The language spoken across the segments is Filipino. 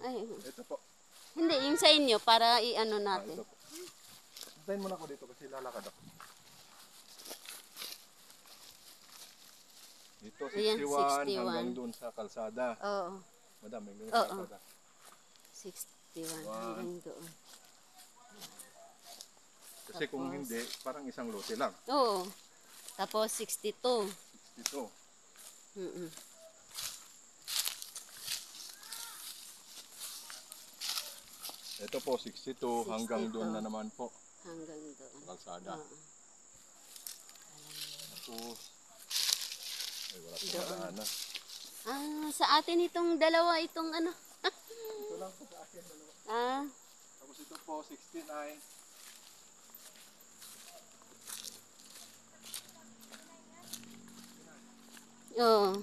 Ay, Ito po. hindi, yung sa inyo, para i-ano natin. Ito po. Hintayin mo na ako dito kasi lalakad ako. Dito, Ayan, 61 61. hanggang doon sa kalsada. Oo. Madam, hanggang Oo. sa kalsada. 61 One. hanggang doon. Kasi kung Tapos, hindi, parang isang lote lang. oo. Tapos 62. Dito. Mm-mm. Ito po, 62 hanggang doon na naman po. Hanggang doon. Sa kalsada. Oo. Tapos, ay wala pong Doon. madaanan. Sa atin itong dalawa, itong ano. Ito lang po sa akin. Ah, Tapos ito po, 69. oo.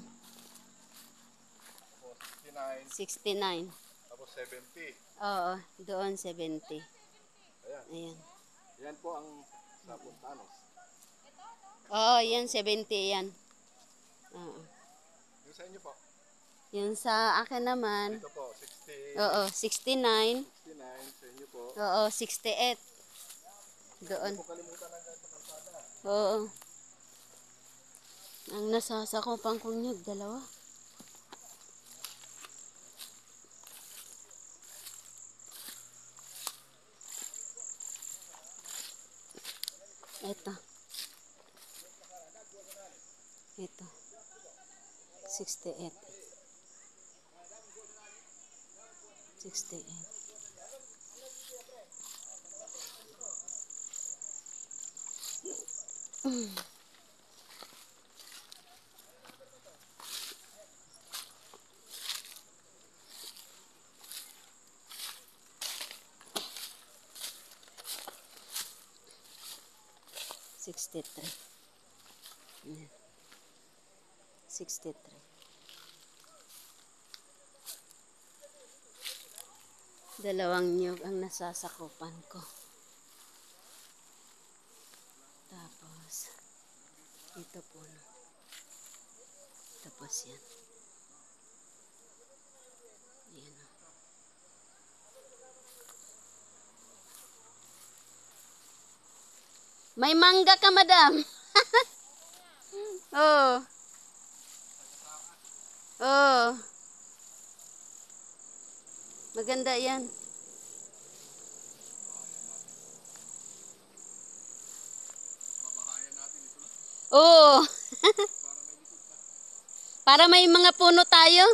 Tapos 69. 69. Tapos 70. Oo, doon 70. Ayan. Ayan. Yan po ang sa Puntanos. Oo, yan 70 yan. Oo. Yung sa inyo po. Yun sa akin naman. Dito po, 60. Oo, 69. 69 sa inyo po. Oo, 68. Doon. Hindi po kalimutan hanggang sa kalsada. Oo. Ang nasasakupan kong nyug, dalawa. Ito. Ito. 68. 68. Mm. 63. 63. Dalawang nyug ang nasasakupan ko. Tapos, ito po. No. Tapos yan. Ayan. No. May mangga ka, madam. Oo. Oo. Maganda yan. Oo. Para may mga puno tayo.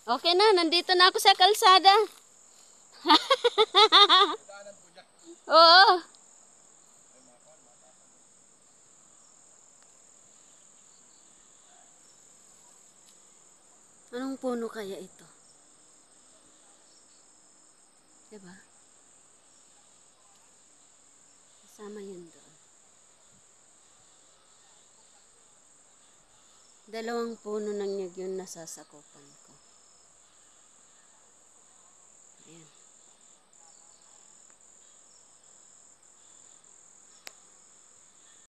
Okay na, nandito na ako sa kalsada. Oo. Anong puno kaya ito? Diba? Kasama yun doon. Dalawang puno ng nyug yun nasasakupan ko.